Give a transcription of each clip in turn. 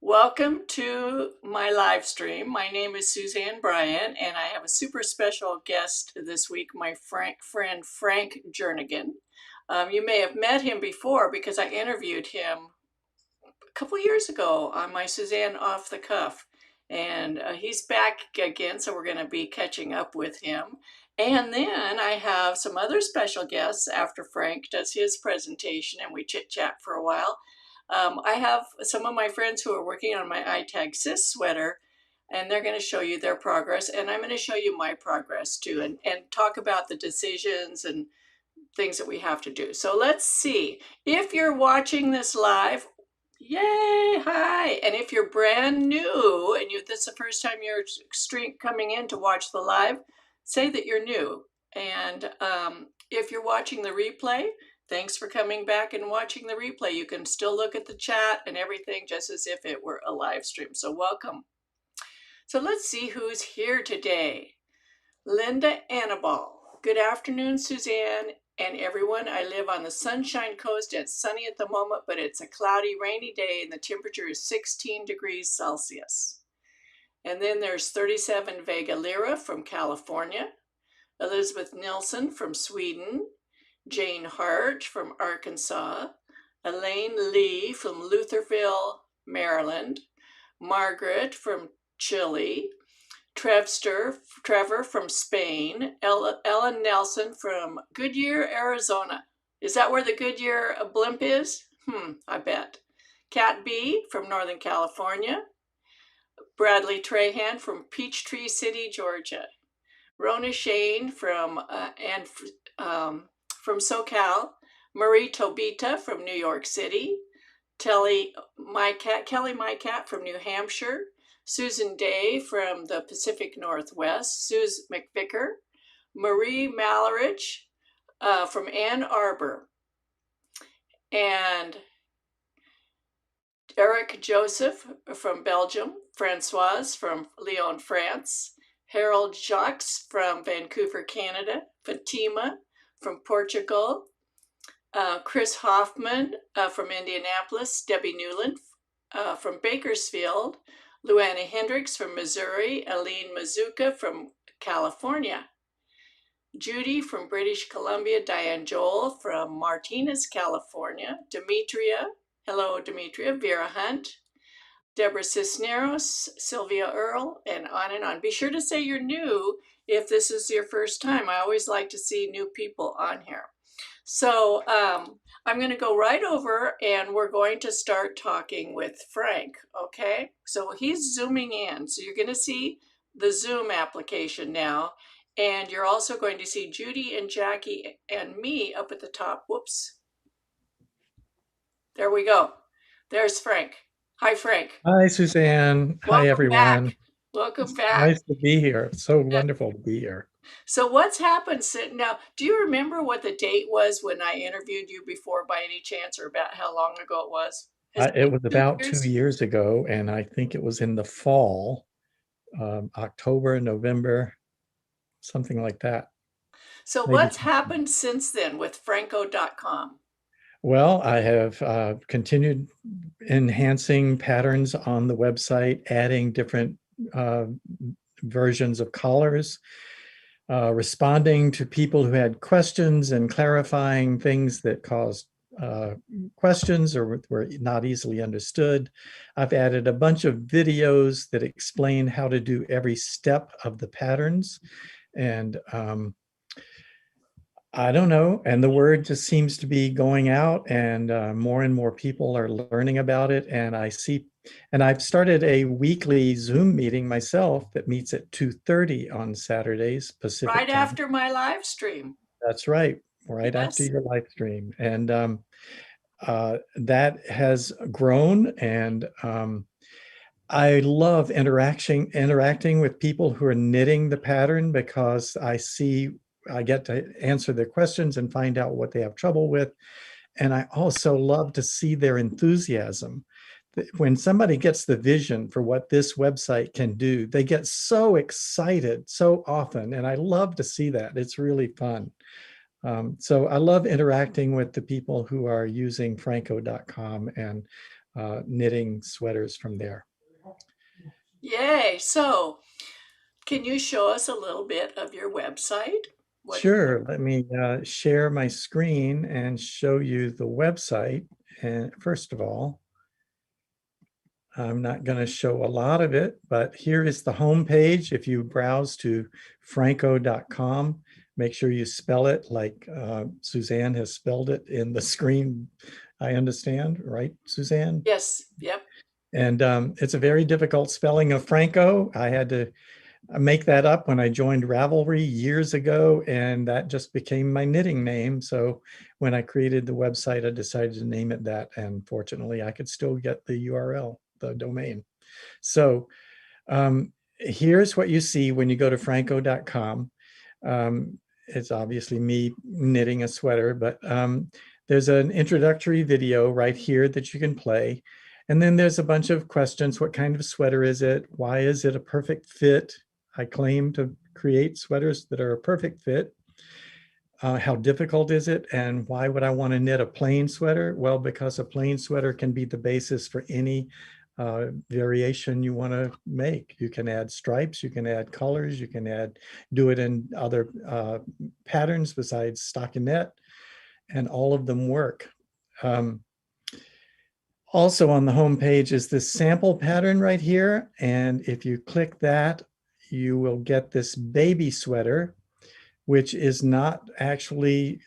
Welcome to my live stream. My name is Suzanne Bryan, and I have a super special guest this week, my friend Frank Jernigan. You may have met him before because I interviewed him a couple years ago on my Suzanne Off the Cuff. And he's back again, so we're going to be catching up with him. And then I have some other special guests after Frank does his presentation and we chit chat for a while. I have some of my friends who are working on my ITAG SIS sweater, and they're going to show you their progress, and I'm going to show you my progress too, and talk about the decisions and things that we have to do. So let's see. If you're watching this live, yay, hi. And if you're brand new and this is the first time you're coming in to watch the live, say that you're new. And if you're watching the replay, thanks for coming back and watching the replay. You can still look at the chat and everything just as if it were a live stream. So welcome. So let's see who's here today. Linda Annabelle. Good afternoon, Suzanne and everyone. I live on the Sunshine Coast. It's sunny at the moment, but it's a cloudy, rainy day and the temperature is 16 degrees Celsius. And then there's 37 Vega Lira from California. Elizabeth Nilsson from Sweden. Jane Hart from Arkansas, Elaine Lee from Lutherville, Maryland, Margaret from Chile, Trevor from Spain, Ellen Nelson from Goodyear, Arizona. Is that where the Goodyear blimp is? I bet. Kat B from Northern California, Bradley Trahan from Peachtree City, Georgia, Rona Shane from SoCal, Marie Tobita from New York City, Kelly Mycat from New Hampshire, Susan Day from the Pacific Northwest, Suze McVicker, Marie Malerich from Ann Arbor, and Eric Joseph from Belgium, Francoise from Lyon, France, Harold Jacques from Vancouver, Canada, Fatima from Portugal, Chris Hoffman from Indianapolis, Debbie Newland from Bakersfield, Luana Hendricks from Missouri, Aline Mazuka from California, Judi from British Columbia, Diane Joel from Martinez, California, Demetria, hello Demetria, Vera Hunt, Deborah Cisneros, Sylvia Earle, and on and on. Be sure to say you're new if this is your first time. I always like to see new people on here. So I'm going to go right over and we're going to start talking with Frank, okay? So he's zooming in. So you're going to see the Zoom application now. And you're also going to see Judi and Jacki and me up at the top. Whoops. There we go. There's Frank. Hi, Frank. Hi, Suzanne. Hi, everyone. Back. Welcome back. Nice to be here. It's so wonderful to be here. So what's happened now? Do you remember what the date was when I interviewed you before by any chance, or about how long ago it was? It was about 2 years ago, and I think it was in the fall, October, November, something like that. So what's happened since then with Franco.com? Well, I have continued enhancing patterns on the website, adding different versions of collars, responding to people who had questions and clarifying things that caused questions or were not easily understood. I've added a bunch of videos that explain how to do every step of the patterns. And I don't know. And the word just seems to be going out, and more people are learning about it. And I've started a weekly Zoom meeting myself that meets at 2:30 on Saturdays, Pacific time. Right after my live stream. That's right. Right after your live stream. And that has grown. And I love interacting with people who are knitting the pattern, because I get to answer their questions and find out what they have trouble with. And I also love to see their enthusiasm. When somebody gets the vision for what this website can do, they get so excited so often. And I love to see that. It's really fun. So I love interacting with the people who are using Franco.com, and knitting sweaters from there. Yay. So, can you show us a little bit of your website? What? Sure, let me share my screen and show you the website. And first of all, I'm not going to show a lot of it, but here is the home page. If you browse to franco.com, make sure you spell it like Suzanne has spelled it in the screen. I understand, right, Suzanne? Yes. Yep. And it's a very difficult spelling of Franco. I had to make that up when I joined Ravelry years ago, and that just became my knitting name. So when I created the website, I decided to name it that. And fortunately, I could still get the URL, the domain. So here's what you see when you go to franco.com. It's obviously me knitting a sweater, but there's an introductory video right here that you can play. And then there's a bunch of questions. What kind of sweater is it? Why is it a perfect fit? I claim to create sweaters that are a perfect fit. How difficult is it? And why would I want to knit a plain sweater? Well, because a plain sweater can be the basis for any variation you want to make. You can add stripes, you can add colors, you can do it in other patterns besides stockinette, and all of them work. Also on the home page is this sample pattern right here. And if you click that, you will get this baby sweater, which is not actually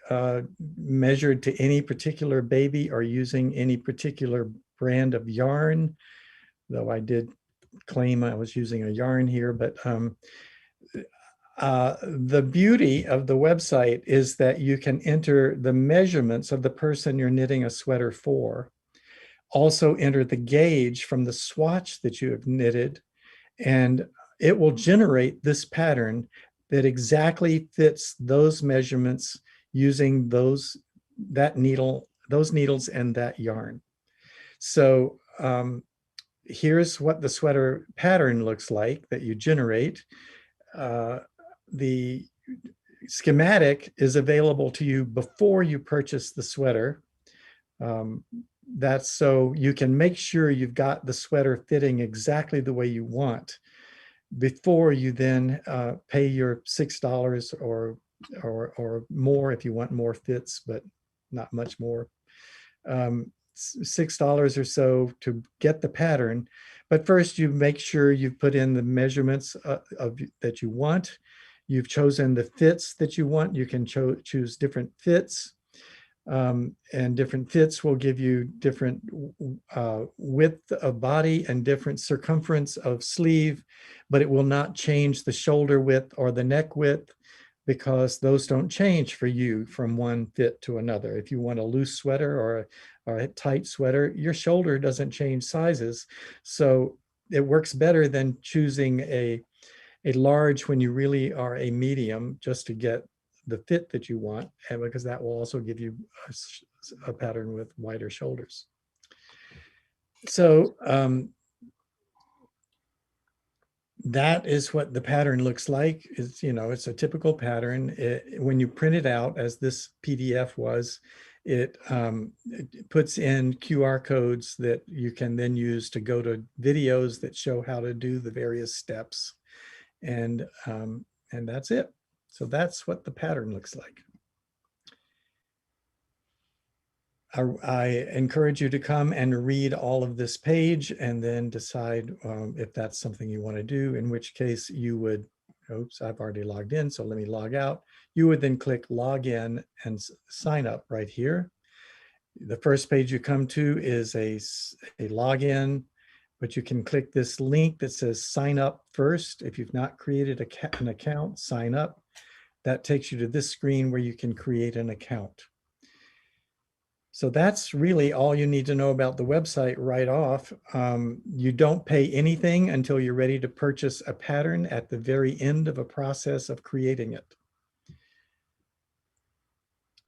measured to any particular baby or using any particular brand of yarn, though I did claim I was using a yarn here. But the beauty of the website is that you can enter the measurements of the person you're knitting a sweater for. Also enter the gauge from the swatch that you have knitted, and it will generate this pattern that exactly fits those measurements using those needles and that yarn. So here's what the sweater pattern looks like that you generate. The schematic is available to you before you purchase the sweater. That's so you can make sure you've got the sweater fitting exactly the way you want before you then pay your $6 or more if you want more fits, but not much more. $6 or so to get the pattern. But first you make sure you put in the measurements that you want. You've chosen the fits that you want. You can choose different fits. And different fits will give you different width of body and different circumference of sleeve, but it will not change the shoulder width or the neck width, because those don't change for you from one fit to another. If you want a loose sweater or a tight sweater, your shoulder doesn't change sizes. So it works better than choosing a large when you really are a medium, just to get the fit that you want, and because that will also give you a pattern with wider shoulders. So that is what the pattern looks like. It's a typical pattern. When you print it out, as this PDF was, it puts in QR codes that you can then use to go to videos that show how to do the various steps, and that's it. So that's what the pattern looks like. I encourage you to come and read all of this page and then decide if that's something you want to do, in which case you would, oops, I've already logged in, so let me log out. You would then click log in and sign up right here. The first page you come to is a login, but you can click this link that says sign up first. If you've not created an account, sign up. That takes you to this screen where you can create an account. So that's really all you need to know about the website right off. You don't pay anything until you're ready to purchase a pattern at the very end of a process of creating it.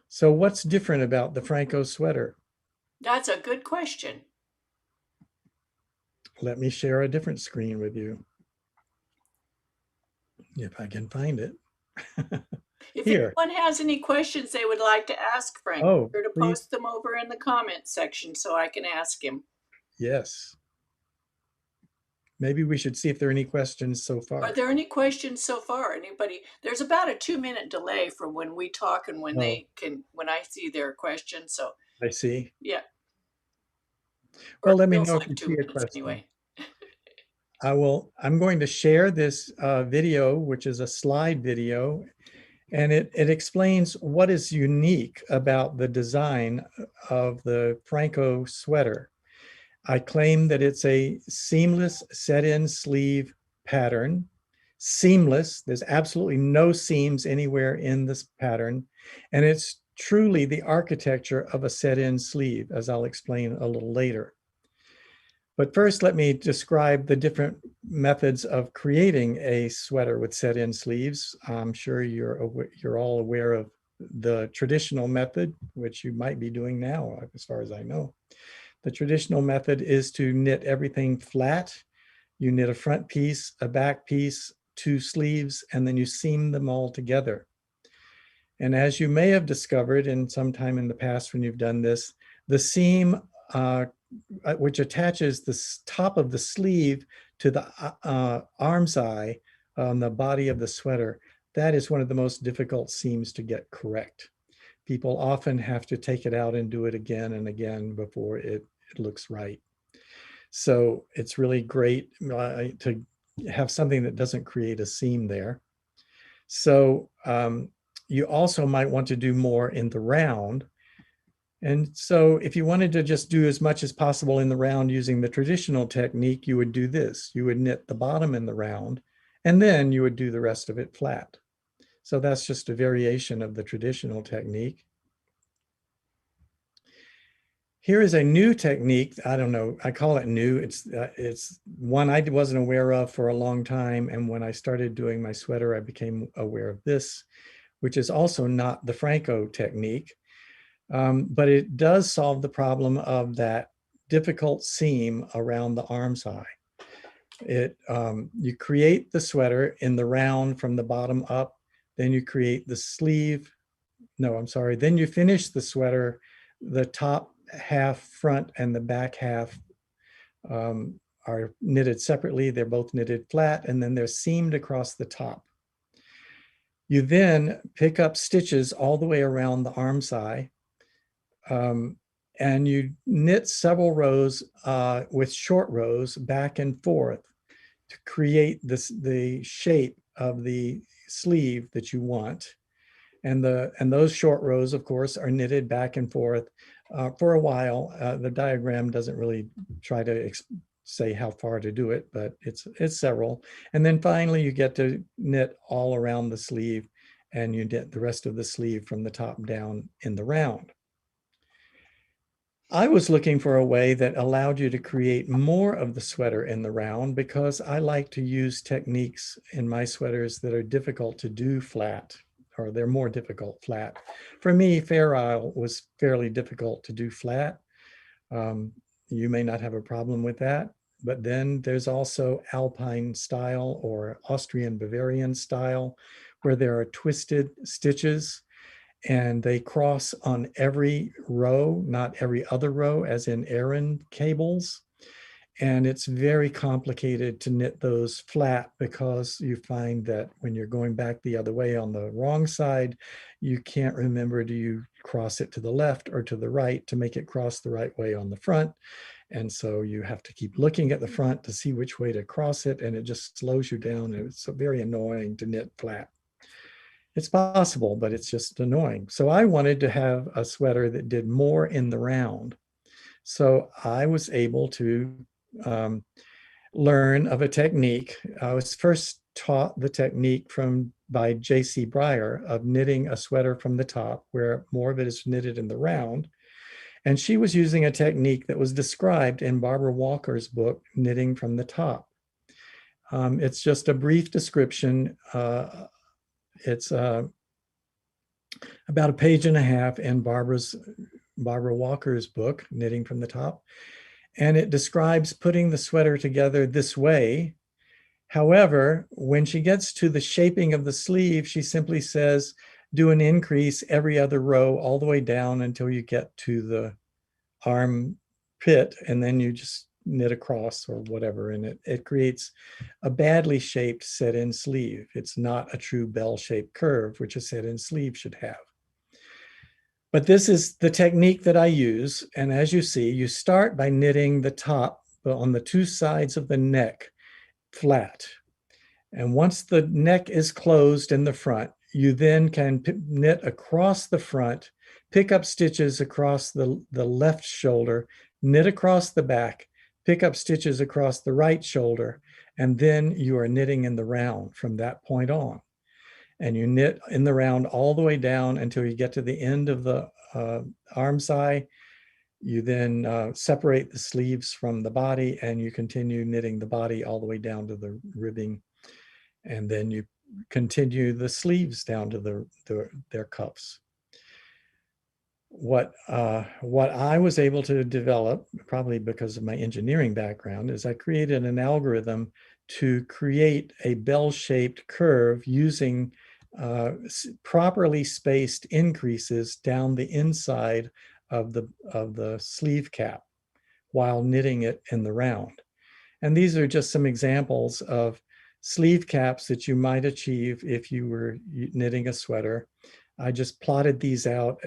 So what's different about the Franco sweater? That's a good question. Let me share a different screen with you, if I can find it. If Here. anyone has any questions they would like to ask Frank, Oh, be sure to please. post them over in the comments section so I can ask him. Yes. Maybe we should see if there are any questions so Are far. there any questions so far? Anybody? There's about a 2-minute delay from when we talk and when Oh, when I see their question. So I see. yeah, or Well, it let me feels know if like you two see a minutes question. anyway. I'm going to share this video, which is a slide video, and it explains what is unique about the design of the Franco sweater. I claim that it's a seamless set-in sleeve pattern. Seamless, there's absolutely no seams anywhere in this pattern. And it's truly the architecture of a set-in sleeve, as I'll explain a little later. But first, let me describe the different methods of creating a sweater with set-in sleeves. I'm sure you're all aware of the traditional method, which you might be doing now, as far as I know. The traditional method is to knit everything flat. You knit a front piece, a back piece, two sleeves, and then you seam them all together. And as you may have discovered in some time in the past when you've done this, the seam which attaches the top of the sleeve to the armscye on the body of the sweater, that is one of the most difficult seams to get correct. People often have to take it out and do it again and again before it looks right. So it's really great to have something that doesn't create a seam there. So you also might want to do more in the round. And so if you wanted to just do as much as possible in the round using the traditional technique, you would do this. You would knit the bottom in the round, and then you would do the rest of it flat. So that's just a variation of the traditional technique. Here is a new technique. I don't know, I call it new. It's one I wasn't aware of for a long time. And when I started doing my sweater, I became aware of this, which is also not the Franco technique. But it does solve the problem of that difficult seam around the armscye. You create the sweater in the round from the bottom up, then you create the sleeve. No, I'm sorry. Then you finish the sweater, the top half front and the back half are knitted separately. They're both knitted flat, and then they're seamed across the top. You then pick up stitches all the way around the armscye, and you knit several rows with short rows back and forth to create the shape of the sleeve that you want. And those short rows, of course, are knitted back and forth for a while. The diagram doesn't really try to say how far to do it, but it's several. And then finally, you get to knit all around the sleeve, and you knit the rest of the sleeve from the top down in the round. I was looking for a way that allowed you to create more of the sweater in the round, because I like to use techniques in my sweaters that are difficult to do flat, or they're more difficult flat. For me, Fair Isle was fairly difficult to do flat. You may not have a problem with that, but then there's also Alpine style or Austrian Bavarian style, where there are twisted stitches and they cross on every row, not every other row, as in Aran cables. And it's very complicated to knit those flat, because you find that when you're going back the other way on the wrong side, you can't remember, do you cross it to the left or to the right to make it cross the right way on the front? And so you have to keep looking at the front to see which way to cross it, and it just slows you down. It's very annoying to knit flat. It's possible, but it's just annoying. So I wanted to have a sweater that did more in the round. So I was able to learn of a technique. I was first taught the technique by J.C. Breyer of knitting a sweater from the top, where more of it is knitted in the round. And she was using a technique that was described in Barbara Walker's book, Knitting from the Top. It's just a brief description. It's about a page and a half in Barbara Walker's book, Knitting from the Top. And it describes putting the sweater together this way. However, when she gets to the shaping of the sleeve, she simply says, do an increase every other row all the way down until you get to the arm pit. And then you just knit across or whatever, and it creates a badly shaped set-in sleeve. It's not a true bell-shaped curve, which a set-in sleeve should have. But this is the technique that I use. And as you see, you start by knitting the top on the two sides of the neck flat. And once the neck is closed in the front, you then can knit across the front, pick up stitches across the left shoulder, knit across the back, pick up stitches across the right shoulder, and then you are knitting in the round from that point on. And you knit in the round all the way down until you get to the end of the armscye. You then separate the sleeves from the body, and you continue knitting the body all the way down to the ribbing. And then you continue the sleeves down to their cuffs. What I was able to develop, probably because of my engineering background, is I created an algorithm to create a bell-shaped curve using properly spaced increases down the inside of the sleeve cap while knitting it in the round. And these are just some examples of sleeve caps that you might achieve if you were knitting a sweater. I just plotted these out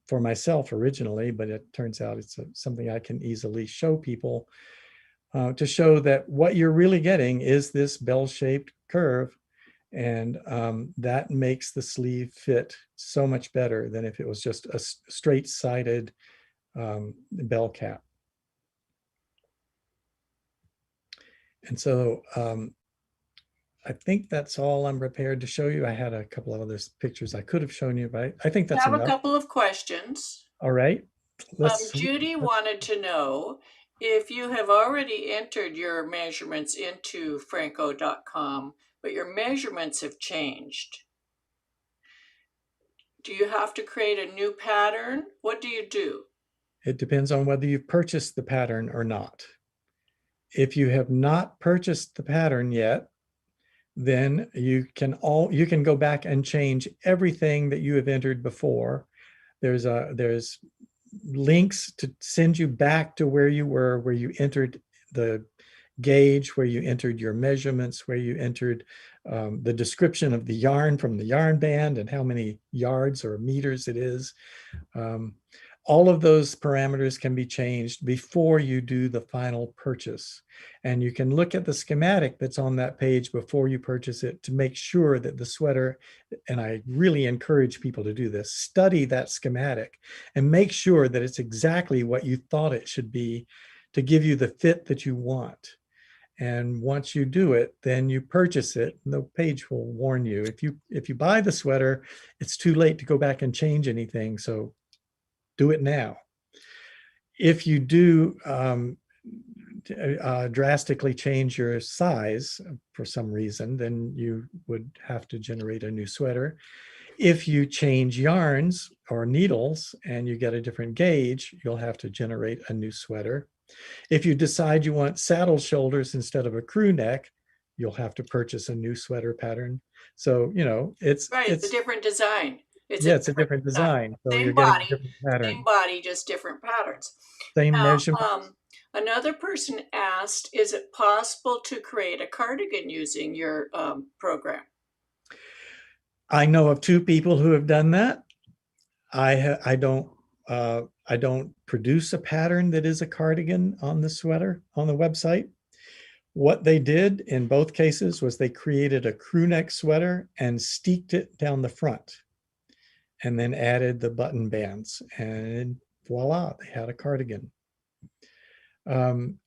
for myself originally, but it turns out it's something I can easily show people to show that what you're really getting is this bell-shaped curve. And that makes the sleeve fit so much better than if it was just a straight-sided bell cap. And so I think that's all I'm prepared to show you. I had a couple of other pictures I could have shown you, but I think that's I have enough. a couple of questions. All right. Judi wanted to know if you have already entered your measurements into franco.com, but your measurements have changed. Do you have to create a new pattern? What do you do? It depends on whether you've purchased the pattern or not. If you have not purchased the pattern yet, then you can go back and change everything that you have entered before. There's links to send you back to where you were, where you entered the gauge, where you entered your measurements, where you entered the description of the yarn from the yarn band and how many yards or meters it is. All of those parameters can be changed before you do the final purchase. And you can look at the schematic that's on that page before you purchase it to make sure that the sweater, and I really encourage people to do this, study that schematic and make sure that it's exactly what you thought it should be to give you the fit that you want. And once you do it, then you purchase it. And the page will warn you. If you buy the sweater, it's too late to go back and change anything. So do it now. If you do drastically change your size for some reason, then you would have to generate a new sweater. If you change yarns or needles and you get a different gauge, you'll have to generate a new sweater. If you decide you want saddle shoulders instead of a crew neck, you'll have to purchase a new sweater pattern. So, it's a different design. It's a different design. So you're getting a different pattern. Same body, just different patterns. Same measurement. Another person asked, is it possible to create a cardigan using your program? I know of 2 people who have done that. I don't produce a pattern that is a cardigan on the sweater on the website. What they did in both cases was they created a crew neck sweater and steeked it down the front and then added the button bands, and voila, they had a cardigan. One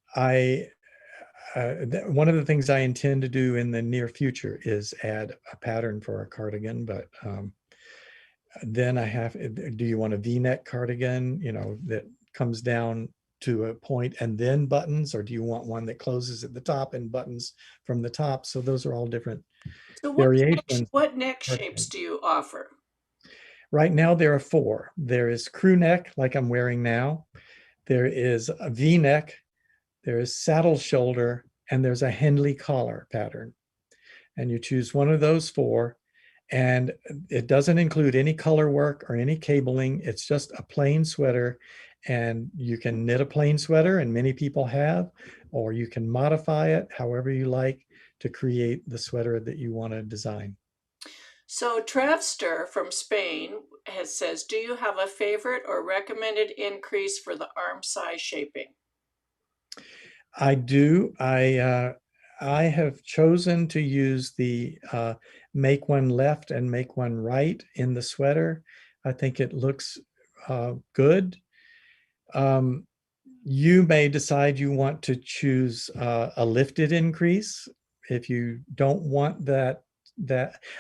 of the things I intend to do in the near future is add a pattern for a cardigan, but then do you want a V-neck cardigan, that comes down to a point and then buttons, or do you want one that closes at the top and buttons from the top? So those are all different variations. What neck shapes do you offer? Right now, there are 4. There is crew neck, like I'm wearing now. There is a V-neck. There is saddle shoulder, and there's a Henley collar pattern. And you choose one of those 4, and it doesn't include any color work or any cabling. It's just a plain sweater, And you can knit a plain sweater, and many people have, or you can modify it however you like to create the sweater that you want to design. So Travster from Spain says, do you have a favorite or recommended increase for the arm size shaping? I do. I have chosen to use the make one left and make one right in the sweater. I think it looks good. Um, you may decide you want to choose a lifted increase if you don't want that.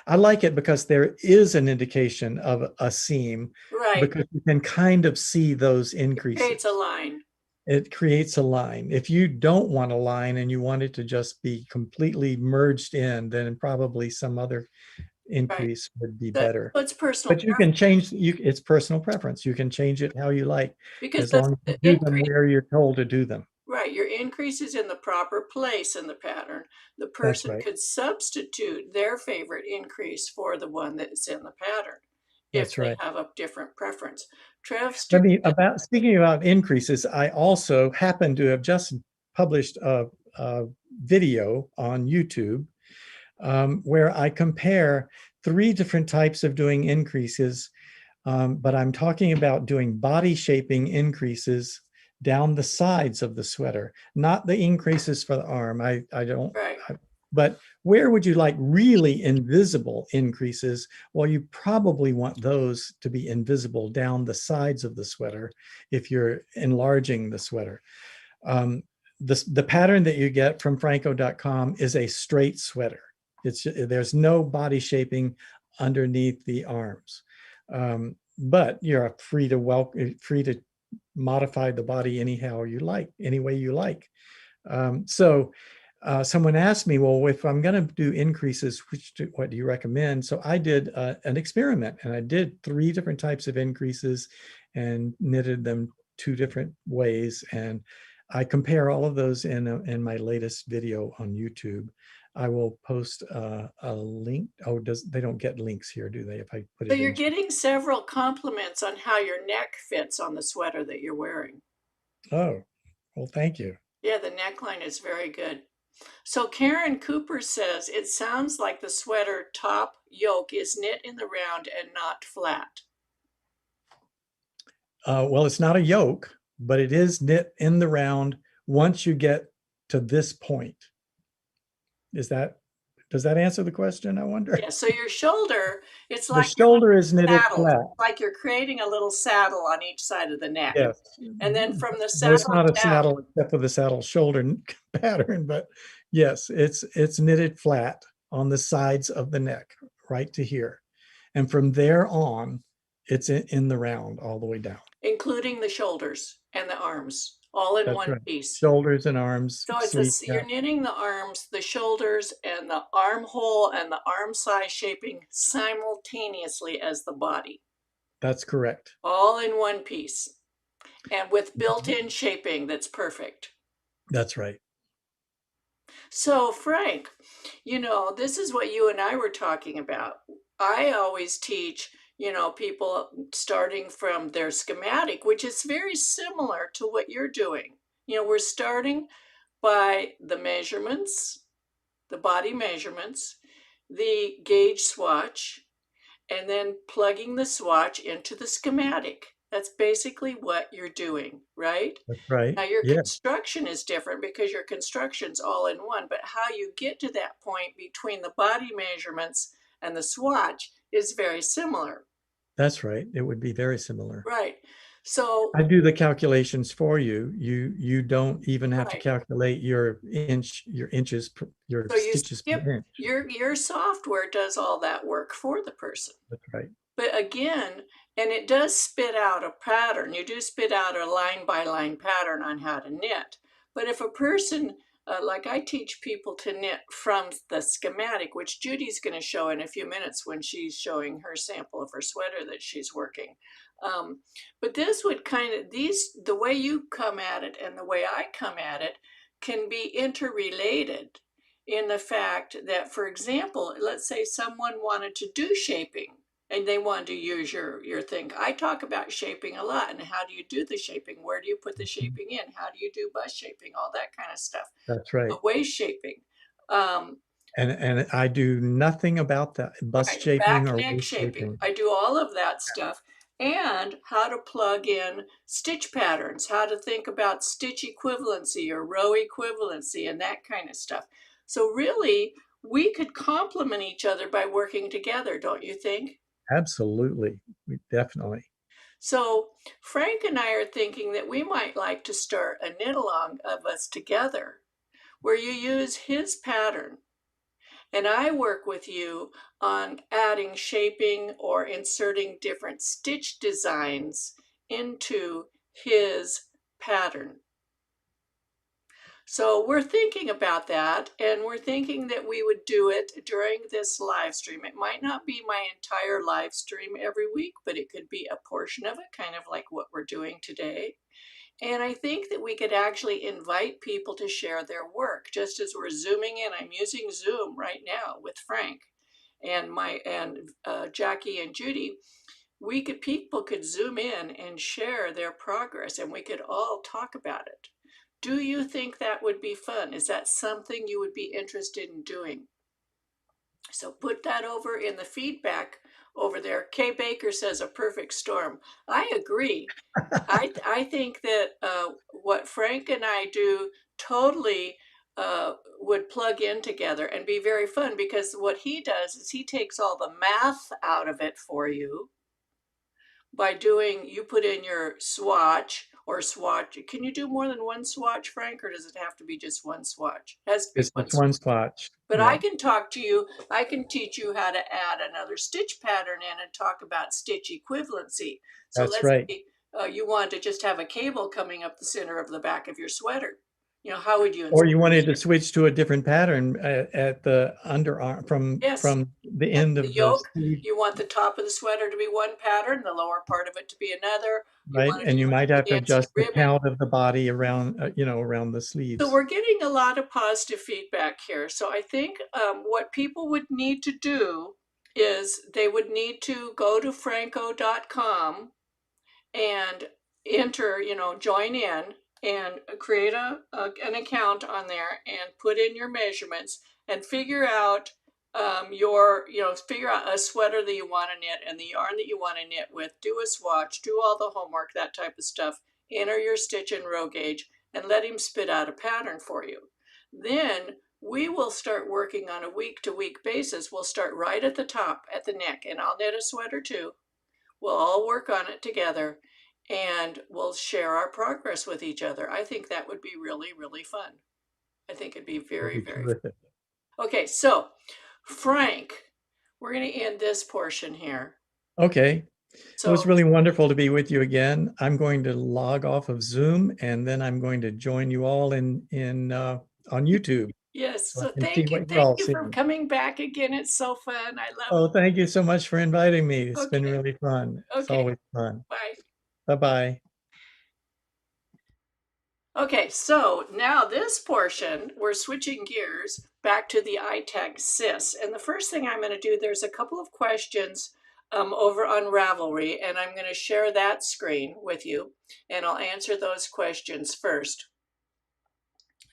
I like it because there is an indication of a seam, Right. because you can kind of see those It creates a increases. line. It creates a line. If you don't want a line and you want it to just be completely merged in, then probably some other Right. increase would be So better. it's personal But you can preference change, it's personal preference. You can change it how you like, because as long as you the do them increase, where you're told to do them. right, your increase is in the proper place in the pattern. The That's person right. could substitute their favorite increase for the one that's in the pattern if That's they right. have a different preference. Trev Let Stewart, me about speaking about increases. I also happen to have just published a video on YouTube where I compare three different types of doing increases. But I'm talking about doing body shaping increases down the sides of the sweater, not the increases for the arm. I don't, right, but where would you like really invisible increases? Well, you probably want those to be invisible down the sides of the sweater if you're enlarging the sweater. Um, the pattern that you get from Franco.com is a straight sweater. There's no body shaping underneath the arms. But you're free to modify the body anyhow you like, any way you like. Someone asked me, well, if I'm going to do increases, what do you recommend? So I did an experiment, and I did three different types of increases and knitted them two different ways. And I compare all of those in my latest video on YouTube. I will post a link. Oh, they don't get links here, do they? If I put so it you're in. getting several compliments on how your neck fits on the sweater that you're wearing. Oh, well, thank you. Yeah, the neckline is very good. So Karen Cooper says it sounds like the sweater top yoke is knit in the round and not flat. Well, it's not a yoke, but it is knit in the round once you get to this point. Is that, does that answer the question, I wonder? Yeah, so your shoulder, it's The like you're shoulder is knitted saddled, flat. like you're creating a little saddle on each side of the neck. Yes. And then from the Well, it's saddle not a down, saddle except for the saddle shoulder pattern, but yes, it's knitted flat on the sides of the neck, right to here. And from there on, it's in the round all the way down. including the shoulders and the arms, all in That's one right. piece. Shoulders and arms, So it's sleeve. you're knitting the arms, the shoulders, and the armhole and the arm size shaping simultaneously as the body, That's correct. all in one piece, and with built-in shaping that's perfect. That's right. So, Frank, this is what you and I were talking about. I always teach, people starting from their schematic, which is very similar to what you're doing. We're starting by the measurements, the body measurements, the gauge swatch, and then plugging the swatch into the schematic. That's basically what you're doing, right? That's right. Now, your Yeah, construction is different because your construction's all in one, but how you get to that point between the body measurements and the swatch is very similar, that's right. It would be very similar. right? So, I do the calculations for you. You don't even have to right. calculate your inches, your So you stitches skip per inch. your software does all that work for the person. That's right. But again, and it does spit out a pattern. You do spit out a line by line pattern on how to knit. But if a person, like I teach people to knit from the schematic, which Judy's going to show in a few minutes when she's showing her sample of her sweater that she's working. But this would the way you come at it and the way I come at it can be interrelated in the fact that, for example, let's say someone wanted to do shaping and they want to use your thing. I talk about shaping a lot, and how do you do the shaping? Where do you put the Mhm. shaping in? How do you do bust shaping? All that kind of stuff. That's right. Waist shaping. Um, And I do nothing about that bust Right, shaping back or neck waist shaping. shaping. I do all of that stuff, and how to plug in stitch patterns, how to think about stitch equivalency or row equivalency and that kind of stuff. So really, we could complement each other by working together, don't you think? Absolutely. Definitely. So Frank and I are thinking that we might like to start a knit along of us together where you use his pattern and I work with you on adding shaping or inserting different stitch designs into his pattern. So we're thinking about that, and we're thinking that we would do it during this live stream. It might not be my entire live stream every week, but it could be a portion of it, kind of like what we're doing today. And I think that we could actually invite people to share their work, just as we're zooming in. I'm using Zoom right now with Frank and Jacki and Judi. People could zoom in and share their progress, and we could all talk about it. Do you think that would be fun? Is that something you would be interested in doing? So put that over in the feedback over there. Kay Baker says a perfect storm. I agree. I think that what Frank and I do totally would plug in together and be very fun, because what he does is he takes all the math out of it for you by doing, you put in your swatch or swatch. Can you do more than one swatch, Frank, or does it have to be just one swatch? It has to be It's one just swatch. one swatch. But I Yeah, can talk to you, I can teach you how to add another stitch pattern in and talk about stitch equivalency. So that's let's right. say you want to just have a cable coming up the center of the back of your sweater. How would you Or insert? you wanted to switch to a different pattern at the underarm Yes, from the yes, end the of the yoke. sleeve, You want the top of the sweater to be one pattern, the lower part of it to be another. You right? want to And you do might a have to fancy adjust the ribbon. count of the body around, around the So sleeves. we're getting a lot of positive feedback here. So I think what people would need to do is they would need to go to franco.com and enter, join in and create an account on there and put in your measurements and figure out figure out a sweater that you want to knit and the yarn that you want to knit with. Do a swatch, do all the homework, that type of stuff. Enter your stitch and row gauge and let him spit out a pattern for you. Then we will start working on a week to week basis. We'll start right at the top at the neck, and I'll knit a sweater too. We'll all work on it together and we'll share our progress with each other. I think that would be really, really fun. I think it'd be That'd very, be very fun. terrific. Okay, so Frank, we're going to end this portion here. Okay. It was So, really wonderful to be with you again. I'm going to log off of Zoom and then I'm going to join you all in on YouTube yes, so I so can see thank you. what you're Thank all you for seeing. coming back again. It's so fun. I love Oh, thank you so much for inviting me. it. It's been Okay, really fun. It's okay, always fun. bye. Bye-bye. Okay, so now this portion, we're switching gears back to the ITAG SIS. And the first thing I'm going to do, there's a couple of questions over on Ravelry, and I'm going to share that screen with you, and I'll answer those questions first.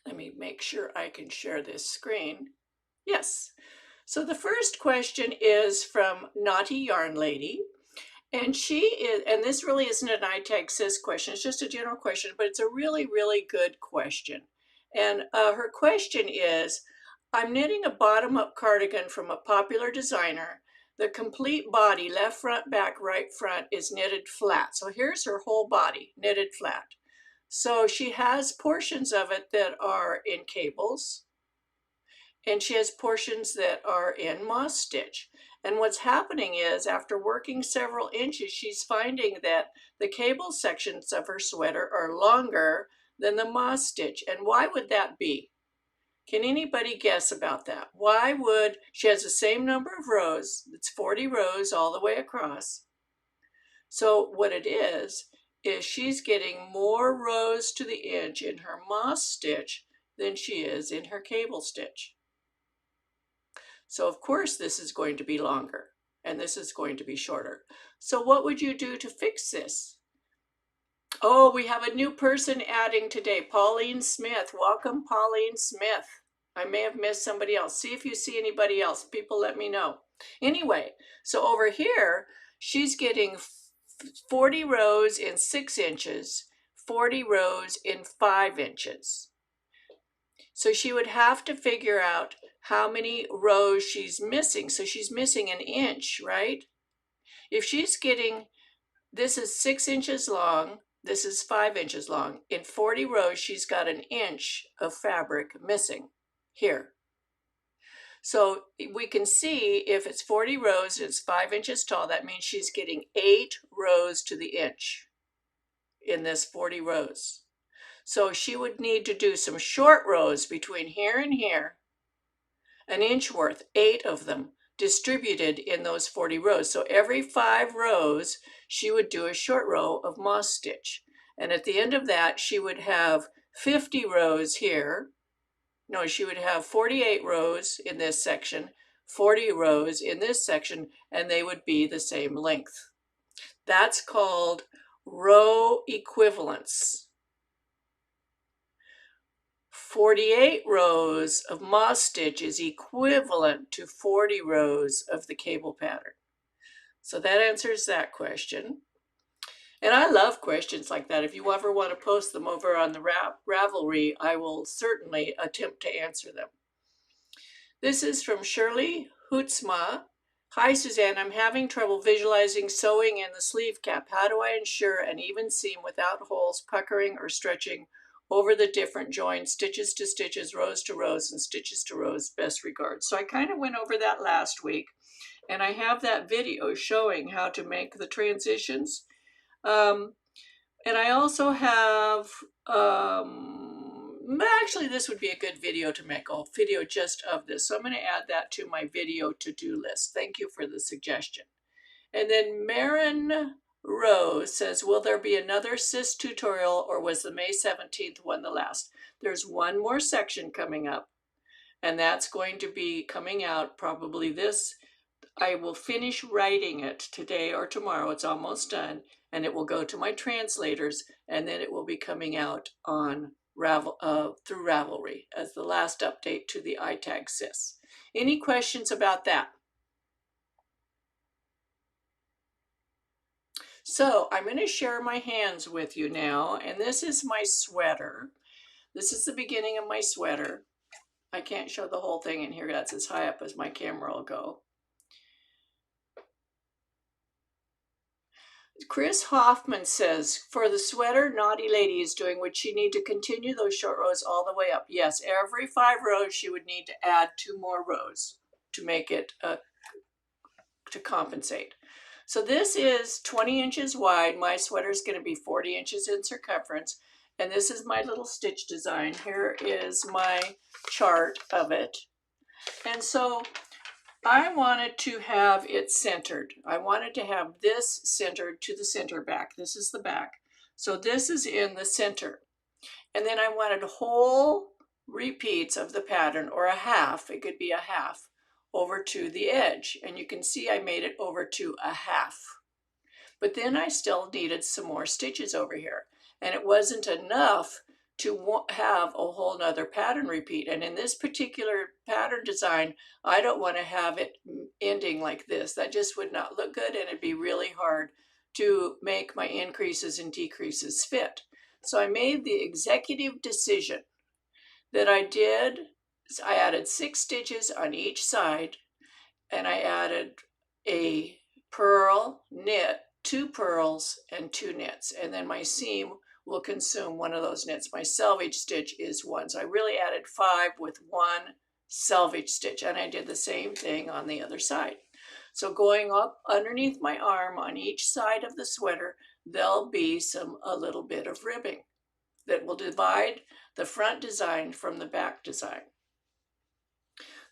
Let me make sure I can share this screen. Yes. So the first question is from Naughty Yarn Lady. And she is, and this really isn't an ITAG SIS question, it's just a general question, but it's a really, really good question. And her question is, I'm knitting a bottom-up cardigan from a popular designer. The complete body, left front, back, right front, is knitted flat. So here's her whole body, knitted flat. So she has portions of it that are in cables, and she has portions that are in moss stitch. And what's happening is, after working several inches, she's finding that the cable sections of her sweater are longer than the moss stitch. And why would that be? Can anybody guess about that? Why would she has the same number of rows? It's 40 rows all the way across. So what it is she's getting more rows to the inch in her moss stitch than she is in her cable stitch. So of course this is going to be longer. and this is going to be shorter. So what would you do to fix this? Oh, we have a new person adding today, Pauline Smith. Welcome, Pauline Smith. I may have missed somebody else. See if you see anybody else. People, let me know. Anyway, so over here, she's getting 40 rows in 6 inches, 40 rows in 5 inches. So she would have to figure out how many rows she's missing. So she's missing an inch, right? If she's getting, this is 6 inches long, this is 5 inches long. In 40 rows, she's got an inch of fabric missing here. So we can see if it's 40 rows, it's 5 inches tall, that means she's getting 8 rows to the inch in this 40 rows. So she would need to do some short rows between here and here, an inch worth, 8 of them, distributed in those 40 rows. So every 5 rows, she would do a short row of moss stitch. And at the end of that, she would have 50 rows here. No, she would have 48 rows in this section, 40 rows in this section, and they would be the same length. That's called row equivalence. 48 rows of moss stitch is equivalent to 40 rows of the cable pattern. So that answers that question. And I love questions like that. If you ever want to post them over on the Ravelry, I will certainly attempt to answer them. This is from Shirley Hootsma. Hi, Suzanne. I'm having trouble visualizing sewing in the sleeve cap. How do I ensure an even seam without holes, puckering, or stretching over the different joins, stitches to stitches, rows to rows, and stitches to rows? Best regards. So I kind of went over that last week, and I have that video showing how to make the transitions. And I also have, actually this would be a good video to make, a video just of this. So I'm going to add that to my video to-do list. Thank you for the suggestion. And then Marin Rose says, will there be another SIS tutorial, or was the May 17th one the last? There's one more section coming up, and that's going to be coming out probably this. I will finish writing it today or tomorrow. It's almost done, and it will go to my translators, and then it will be coming out on through Ravelry as the last update to the ITAG SIS. Any questions about that? So I'm going to share my hands with you now, and this is my sweater. This is the beginning of my sweater. I can't show the whole thing in here. That's as high up as my camera will go. Chris Hoffman says, for the sweater, Naughty Lady is doing, would she need to continue those short rows all the way up? Yes, every 5 rows she would need to add 2 more rows to make it, to compensate. So this is 20 inches wide. My sweater is going to be 40 inches in circumference. And this is my little stitch design. Here is my chart of it. And so I wanted to have it centered. I wanted to have this centered to the center back. This is the back. So this is in the center. And then I wanted whole repeats of the pattern, or a half, it could be a half, over to the edge. And you can see I made it over to a half. But then I still needed some more stitches over here. And it wasn't enough to have a whole nother pattern repeat. And in this particular pattern design, I don't want to have it ending like this. That just would not look good, and it'd be really hard to make my increases and decreases fit. So I made the executive decision that I added 6 stitches on each side, and I added a purl, knit, 2 purls, and 2 knits. And then my seam will consume one of those knits. My selvage stitch is 1. So I really added 5 with 1 selvage stitch, and I did the same thing on the other side. So going up underneath my arm on each side of the sweater, there'll be a little bit of ribbing that will divide the front design from the back design.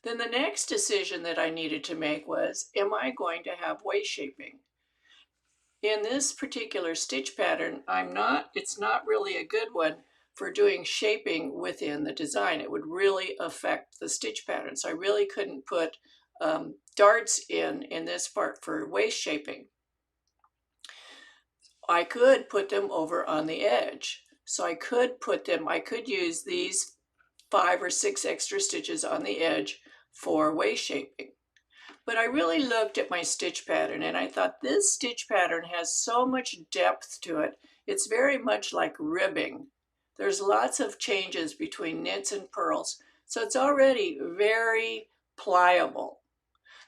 Then the next decision that I needed to make was, am I going to have waist shaping? In this particular stitch pattern, it's not really a good one for doing shaping within the design. It would really affect the stitch pattern. So I really couldn't put darts in this part for waist shaping. I could put them over on the edge. So I could use these 5 or 6 extra stitches on the edge for waist shaping. But I really looked at my stitch pattern and I thought this stitch pattern has so much depth to it. It's very much like ribbing. There's lots of changes between knits and purls, so it's already very pliable.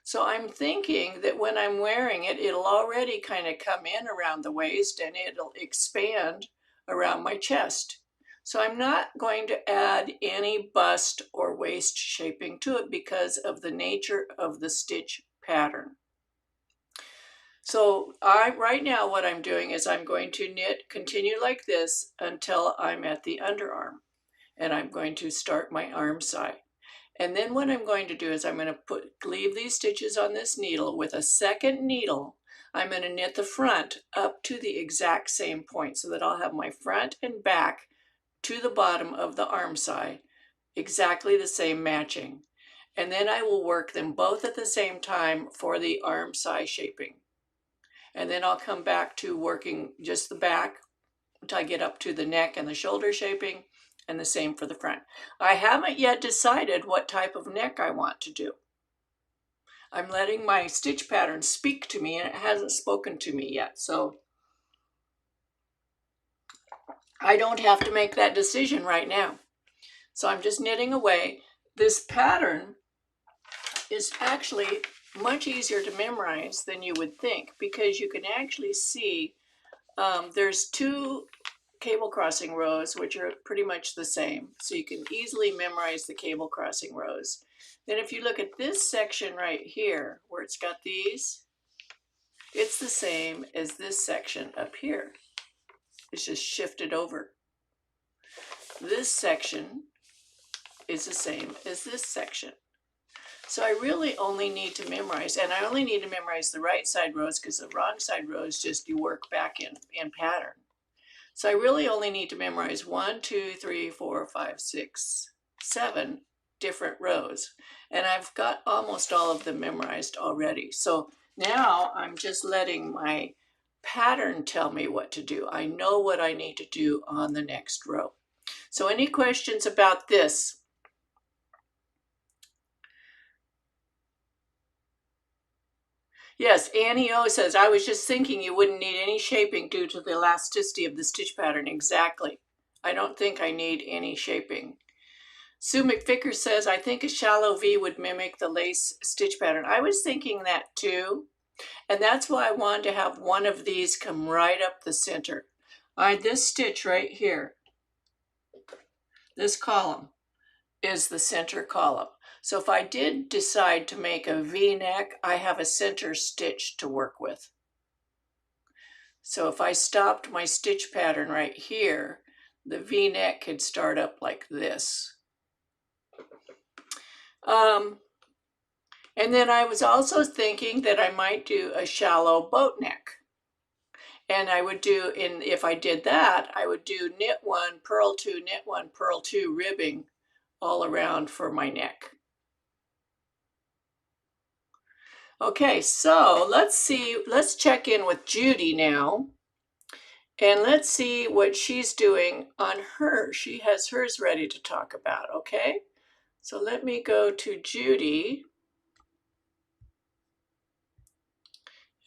So I'm thinking that when I'm wearing it, it'll already kind of come in around the waist and it'll expand around my chest. So I'm not going to add any bust or waist shaping to it because of the nature of the stitch pattern. So right now what I'm doing is I'm going to continue like this until I'm at the underarm, and I'm going to start my arm side. And then what I'm going to do is I'm going to leave these stitches on this needle. With a second needle, I'm going to knit the front up to the exact same point so that I'll have my front and back to the bottom of the arm side, exactly the same matching. And then I will work them both at the same time for the arm side shaping. And then I'll come back to working just the back until I get up to the neck and the shoulder shaping, and the same for the front. I haven't yet decided what type of neck I want to do. I'm letting my stitch pattern speak to me, and it hasn't spoken to me yet. So I don't have to make that decision right now. So I'm just knitting away. This pattern is actually much easier to memorize than you would think, because you can actually see there's 2 cable crossing rows, which are pretty much the same. So you can easily memorize the cable crossing rows. Then if you look at this section right here, where it's got these, it's the same as this section up here. It's just shifted over. This section is the same as this section. So I really only need to memorize, and I only need to memorize the right side rows, because the wrong side rows just you work back in pattern. So I really only need to memorize 1, 2, 3, 4, 5, 6, 7 different rows. And I've got almost all of them memorized already. So now I'm just letting my pattern tell me what to do. I know what I need to do on the next row. So any questions about this? Yes, Annie O says, I was just thinking you wouldn't need any shaping due to the elasticity of the stitch pattern. Exactly. I don't think I need any shaping. Sue McVicker says, I think a shallow V would mimic the lace stitch pattern. I was thinking that too. And that's why I wanted to have one of these come right up the center. This stitch right here, this column, is the center column. So if I did decide to make a V-neck, I have a center stitch to work with. So if I stopped my stitch pattern right here, the V-neck could start up like this. And then I was also thinking that I might do a shallow boat neck. And I would do, if I did that, I would do knit 1, purl 2, knit 1, purl 2 ribbing all around for my neck. Okay, so let's check in with Judi now. And let's see what she's doing on her. She has hers ready to talk about, okay? So let me go to Judi.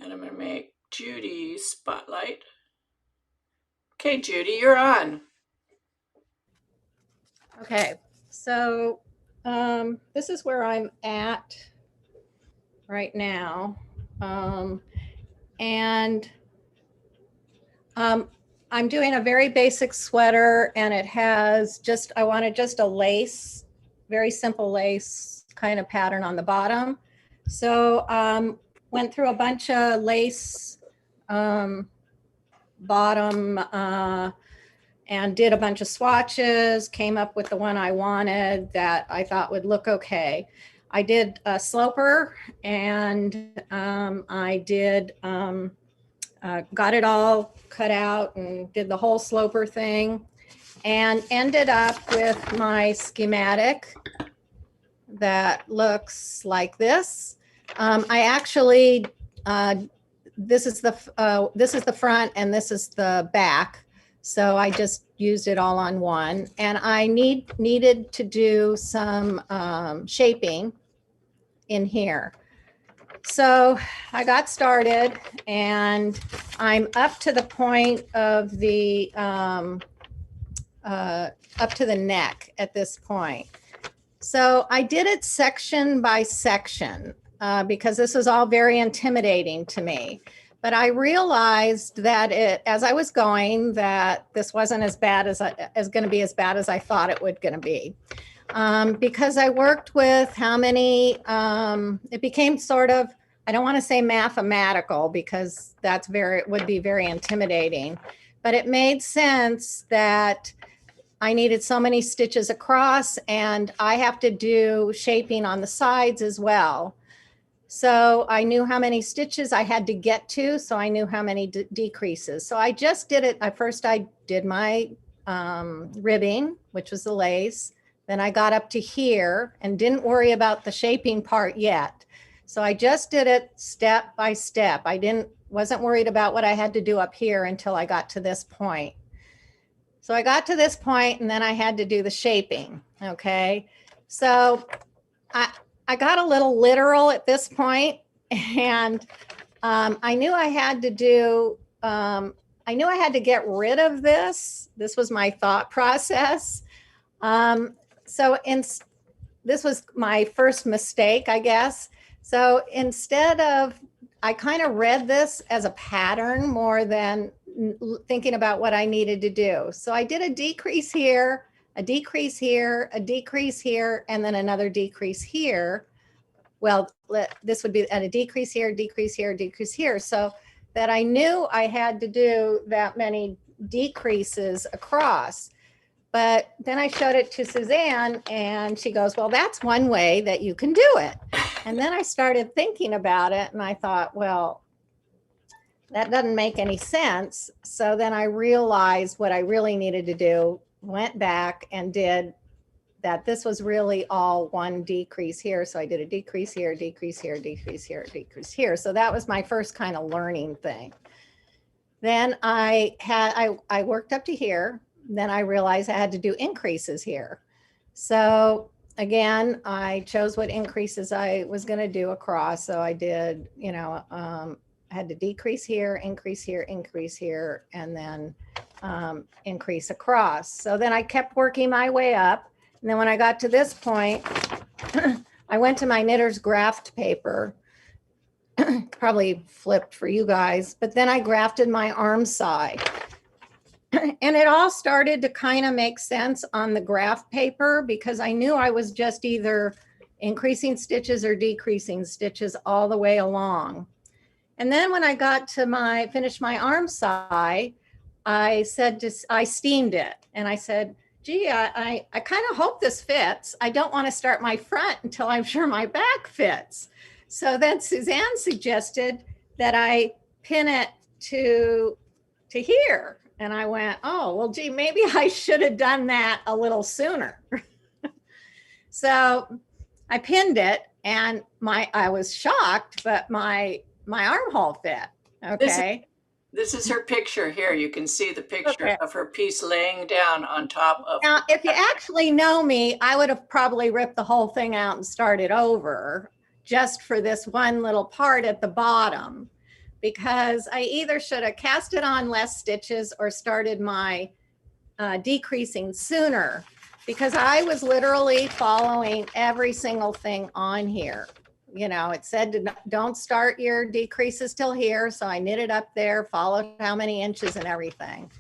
And I'm going to make Judi spotlight. Okay, Judi, you're on. Okay, so this is where I'm at right now. I'm doing a very basic sweater, and it has I wanted just a lace, very simple lace kind of pattern on the bottom. So went through a bunch of lace bottom and did a bunch of swatches, came up with the one I wanted that I thought would look okay. I did a sloper, and I did got it all cut out and did the whole sloper thing, and ended up with my schematic that looks like this. I actually, this is the front and this is the back. So I just used it all on one, and I needed to do some shaping in here. So I got started, and I'm up to the point of the up to the neck at this point. So I did it section by section because this was all very intimidating to me. But I realized that as I was going, that this wasn't as bad as going to be as bad as I thought it would going to be. Because I worked with how many, it became sort of, I don't want to say mathematical because would be very intimidating, but it made sense that I needed so many stitches across, and I have to do shaping on the sides as well. So I knew how many stitches I had to get to, so I knew how many decreases. So I just did it. First I did my ribbing, which was the lace. Then I got up to here and didn't worry about the shaping part yet. So I just did it step by step. I wasn't worried about what I had to do up here until I got to this point. So I got to this point, and then I had to do the shaping. Okay. So I got a little literal at this point, and I knew I had to do, I knew I had to get rid of this. This was my thought process. This was my first mistake, I guess. So instead of, I kind of read this as a pattern more than thinking about what I needed to do. So I did a decrease here, a decrease here, a decrease here, and then another decrease here. Well, this would be at a decrease here, decrease here, decrease here. So that I knew I had to do that many decreases across. But then I showed it to Suzanne, and she goes, well, that's one way that you can do it. And then I started thinking about it, and I thought, well, that doesn't make any sense. So then I realized what I really needed to do, went back and did that. This was really all one decrease here. So I did a decrease here, decrease here, decrease here, decrease here. So that was my first kind of learning thing. Then I worked up to here. Then I realized I had to do increases here. So again, I chose what increases I was going to do across. So I did, I had to decrease here, increase here, increase here, and then increase across. So then I kept working my way up. And then when I got to this point, I went to my knitter's graft paper, probably flipped for you guys, but then I grafted my arm side. And it all started to kind of make sense on the graph paper because I knew I was just either increasing stitches or decreasing stitches all the way along. And then when I got to finished my arm side, I steamed it. And I said, gee, I kind of hope this fits. I don't want to start my front until I'm sure my back fits. So then Suzanne suggested that I pin it to here. And I went, oh, well, gee, maybe I should have done that a little sooner. So I pinned it, and I was shocked, but my armhole fit. Okay. This is her picture here. You can see the picture of her piece laying down on top of. Now, if you actually know me, I would have probably ripped the whole thing out and started over just for this one little part at the bottom, because I either should have cast it on less stitches or started my decreasing sooner, because I was literally following every single thing on here. It said don't start your decreases till here. So I knitted up there, followed how many inches and everything.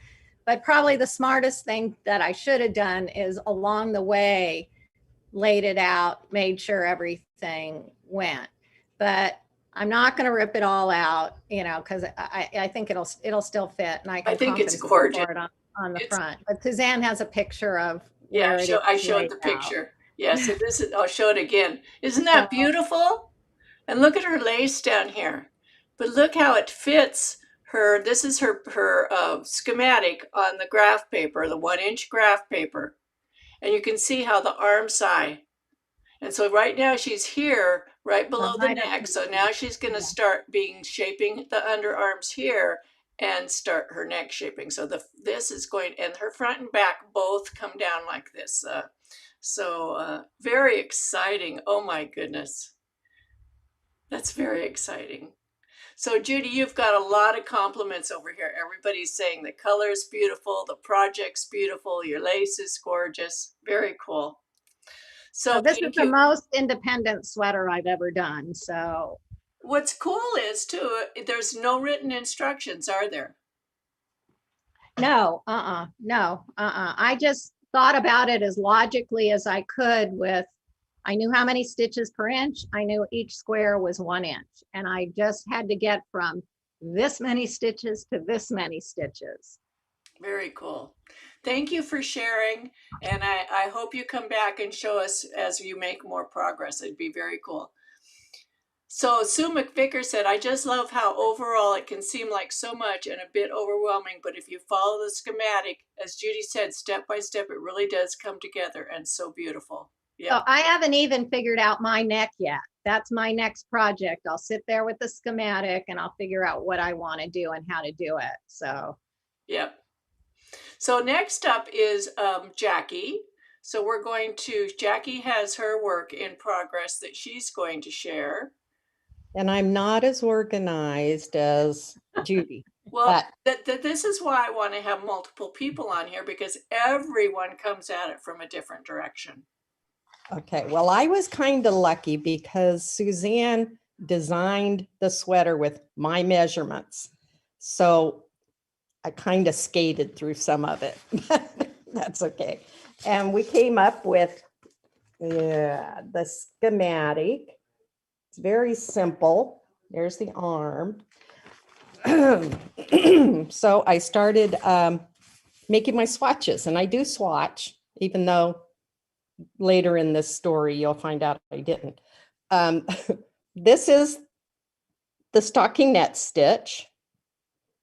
But probably the smartest thing that I should have done is along the way, laid it out, made sure everything went. But I'm not going to rip it all out, because I think it'll still fit, and I think it's gorgeous for it on the front. But Suzanne has a picture of I showed the picture. Yeah, so I'll show it again. Isn't that beautiful? And look at her lace down here. But look how it fits her. This is her schematic on the graph paper, the 1-inch graph paper, and you can see how the arm side And so right now she's here, right below the Right up neck. the So neck. now she's going to Yeah. start shaping the underarms here and start her neck shaping. So this is going, and her front and back both come down like this. Very exciting. Oh my goodness. That's very exciting. So Judi, you've got a lot of compliments over here. Everybody's saying the color's beautiful, the project's beautiful, your lace is gorgeous. Very cool. So This is thank the you. most independent sweater I've ever done. So What's cool is too, there's no written instructions, are there? no, I just thought about it as logically as I could I knew how many stitches per inch. I knew each square was 1 inch. And I just had to get from this many stitches to this many stitches. Very cool. Thank you for sharing. And I hope you come back and show us as you make more progress. It'd be very cool. So Sue McVicker said, I just love how overall it can seem like so much and a bit overwhelming, but if you follow the schematic, as Judi said, step by step, it really does come together and so beautiful. Yeah. So I haven't even figured out my neck yet. That's my next project. I'll sit there with the schematic and I'll figure out what I want to do and how to do it. So, Yep. So next up is Jacki. So Jacki has her work in progress that she's going to share. And I'm not as organized as Judi. Well, this is why I want to have multiple people on here, because everyone comes at it from a different direction. Okay, well, I was kind of lucky because Suzanne designed the sweater with my measurements. So I kind of skated through some of it. That's okay. And we came up with the schematic. It's very simple. There's the arm. So I started making my swatches, and I do swatch, even though later in this story you'll find out I didn't. This is the stockinette stitch,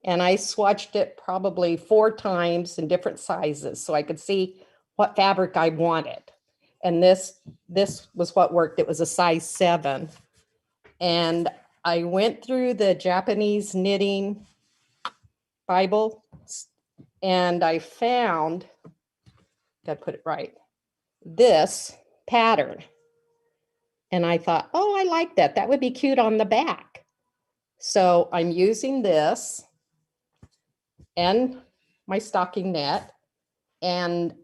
and I swatched it probably 4 times in different sizes so I could see what fabric I wanted. And this was what worked. It was a size 7. And I went through the Japanese knitting Bible and I found, gotta put it right, this pattern. And I thought, oh, I like that. That would be cute on the back. So I'm using this and my stocking net. And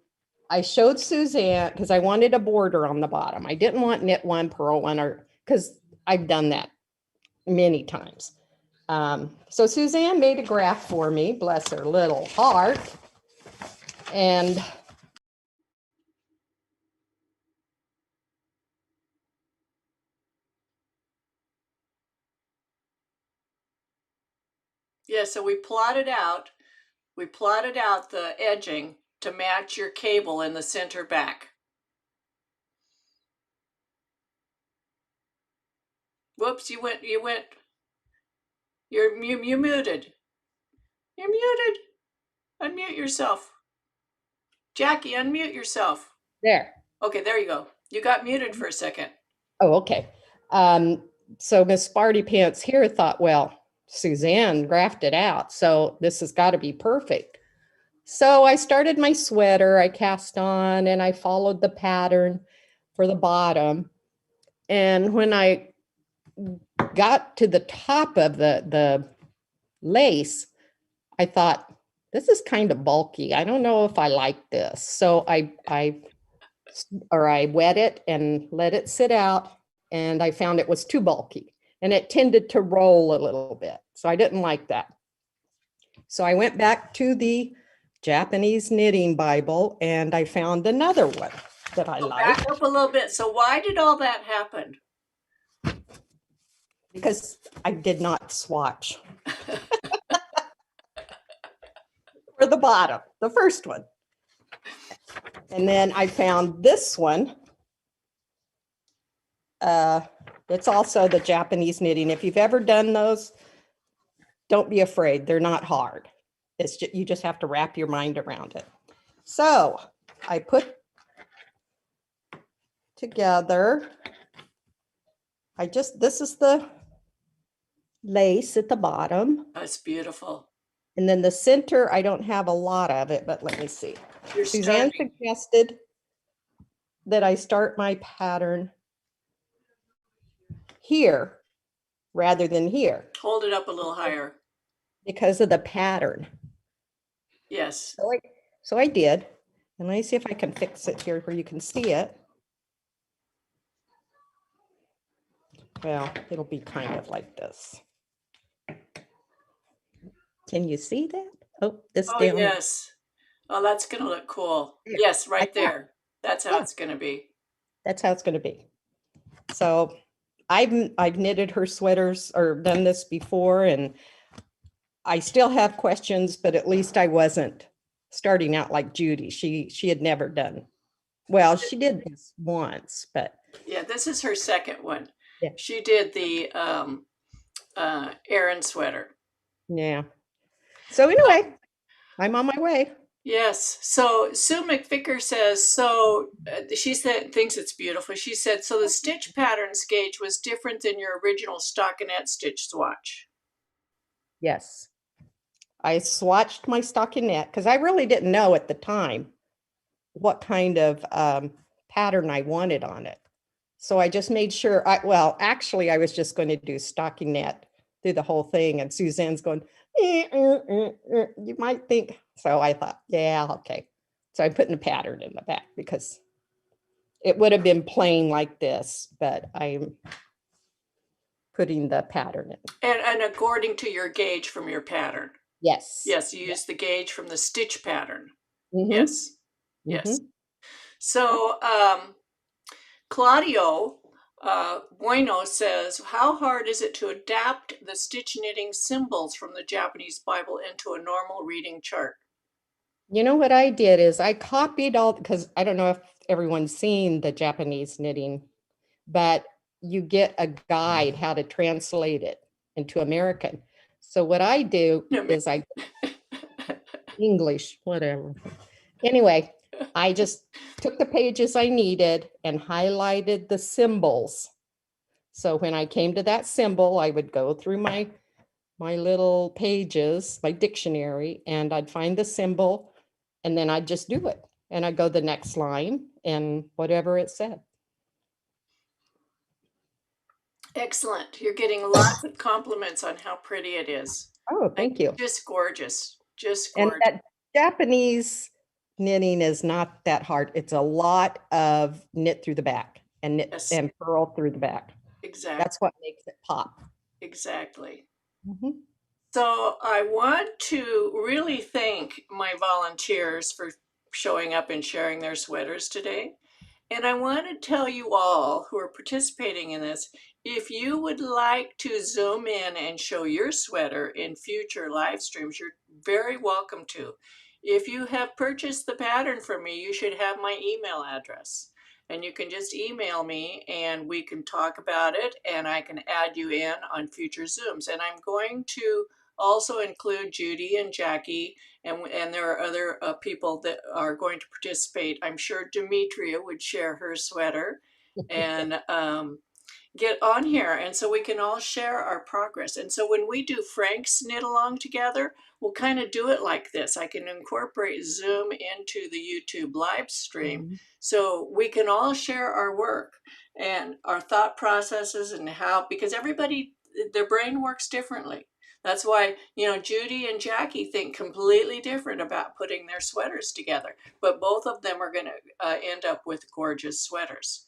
I showed Suzanne because I wanted a border on the bottom. I didn't want knit one, purl one, or because I've done that many times. So Suzanne made a graph for me, bless her little heart. And yeah, so we plotted out the edging to match your cable in the center back. Whoops, you muted. You're muted. Unmute yourself. Jacki, unmute yourself. there. Okay, there you go. You got muted for a second. Oh, okay. So Miss Sparty Pants here thought, well, Suzanne graphed it out, so this has got to be perfect. So I started my sweater, I cast on, and I followed the pattern for the bottom. And when I got to the top of the lace, I thought, this is kind of bulky. I don't know if I like this. So I wet it and let it sit out, and I found it was too bulky and it tended to roll a little bit. So I didn't like that. So I went back to the Japanese knitting Bible and I found another one that I liked. Back up a little bit. So why did all that happen? Because I did not swatch. For the bottom, the first one. And then I found this one. It's also the Japanese knitting. If you've ever done those, don't be afraid. They're not hard. It's just, you just have to wrap your mind around it. So I put together. This is the lace at the bottom. That's beautiful. And then the center, I don't have a lot of it, but let me see. You're Suzanne starting. suggested that I start my pattern here rather than here Hold it up a little higher. because of the pattern. Yes. So I did. And let me see if I can fix it here where you can see it. Well, it'll be kind of like this. Can you see that? Oh, this Oh, down. yes. Oh, that's going to look cool. There. Yes, right Like that. there. That's how Yeah. it's going to be. That's how it's going to be. So I've knitted her sweaters or done this before, and I still have questions, but at least I wasn't starting out like Judi. She had never done. Well, she did this once, but Yeah, this is her second one. Yeah. She did the Aran sweater. yeah. So anyway, I'm on my way. Yes. So Sue McVicker says, she said, thinks it's beautiful. She said, so the stitch patterns gauge was different than your original stockinette stitch swatch. Yes. I swatched my stockinette because I really didn't know at the time what kind of pattern I wanted on it. So I just made sure, actually, I was just going to do stockinette through the whole thing. And Suzanne's going, you might think. So I thought, yeah, okay. So I'm putting a pattern in the back because it would have been plain like this, but I'm putting the pattern in. And according to your gauge from your pattern. Yes. Yes, you use the gauge from the stitch pattern. Mhm. Yes. Yes. Mhm. So Claudio Bueno says, how hard is it to adapt the stitch knitting symbols from the Japanese Bible into a normal reading chart? You know what I did is I copied all, because I don't know if everyone's seen the Japanese knitting, but you get a guide how to translate it into American. So what I do is English, whatever. Anyway, I just took the pages I needed and highlighted the symbols. So when I came to that symbol, I would go through my little pages, my dictionary, and I'd find the symbol, and then I'd just do it. And I'd go the next line and whatever it said. Excellent. You're getting lots of compliments on how pretty it is. Oh, thank you. Just gorgeous. Just And gorgeous. that Japanese knitting is not that hard. It's a lot of knit through the back and knit Yes. and purl through the back. Exactly. That's what makes it pop. Exactly. Mhm. So I want to really thank my volunteers for showing up and sharing their sweaters today. And I want to tell you all who are participating in this, if you would like to zoom in and show your sweater in future live streams, you're very welcome to. If you have purchased the pattern from me, you should have my email address. And you can just email me and we can talk about it and I can add you in on future Zooms. And I'm going to also include Judi and Jacki, and there are other people that are going to participate. I'm sure Demetria would share her sweater and get on here, and so we can all share our progress. And so when we do Frank's knit along together, we'll kind of do it like this. I can incorporate Zoom into the YouTube live stream so we can all share our work and our thought processes and how, because everybody, their brain works differently. That's why, Judi and Jacki think completely different about putting their sweaters together, but both of them are going to end up with gorgeous sweaters.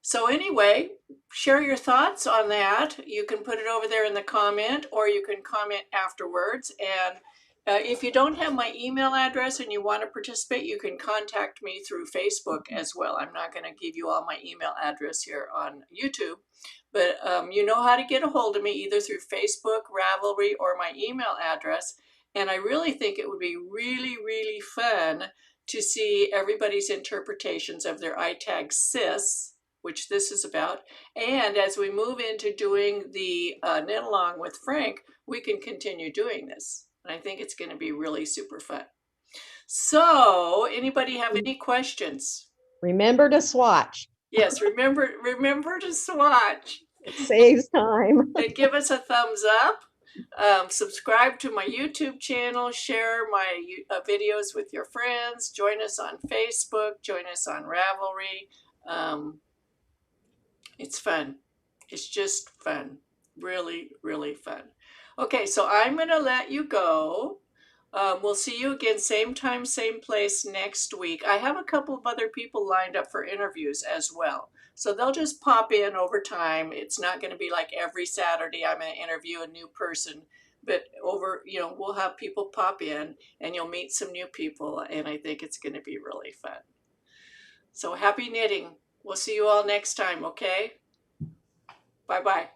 So anyway, share your thoughts on that. You can put it over there in the comment, or you can comment afterwards. And if you don't have my email address and you want to participate, you can contact me through Facebook as well. I'm not going to give you all my email address here on YouTube, but you know how to get a hold of me either through Facebook, Ravelry, or my email address. And I really think it would be really, really fun to see everybody's interpretations of their ITAG SIS, which this is about. And as we move into doing the knit along with Frank, we can continue doing this. And I think it's going to be really super fun. So anybody have any questions? Remember to swatch. Yes, remember to swatch. It saves time. And give us a thumbs up. Subscribe to my YouTube channel. Share my videos with your friends. Join us on Facebook. Join us on Ravelry. It's fun. It's just fun. Really, really fun. Okay, so I'm going to let you go. We'll see you again, same time, same place next week. I have a couple of other people lined up for interviews as well. So they'll just pop in over time. It's not going to be like every Saturday I'm going to interview a new person. But we'll have people pop in and you'll meet some new people. And I think it's going to be really fun. So happy knitting. We'll see you all next time, okay? Bye-bye.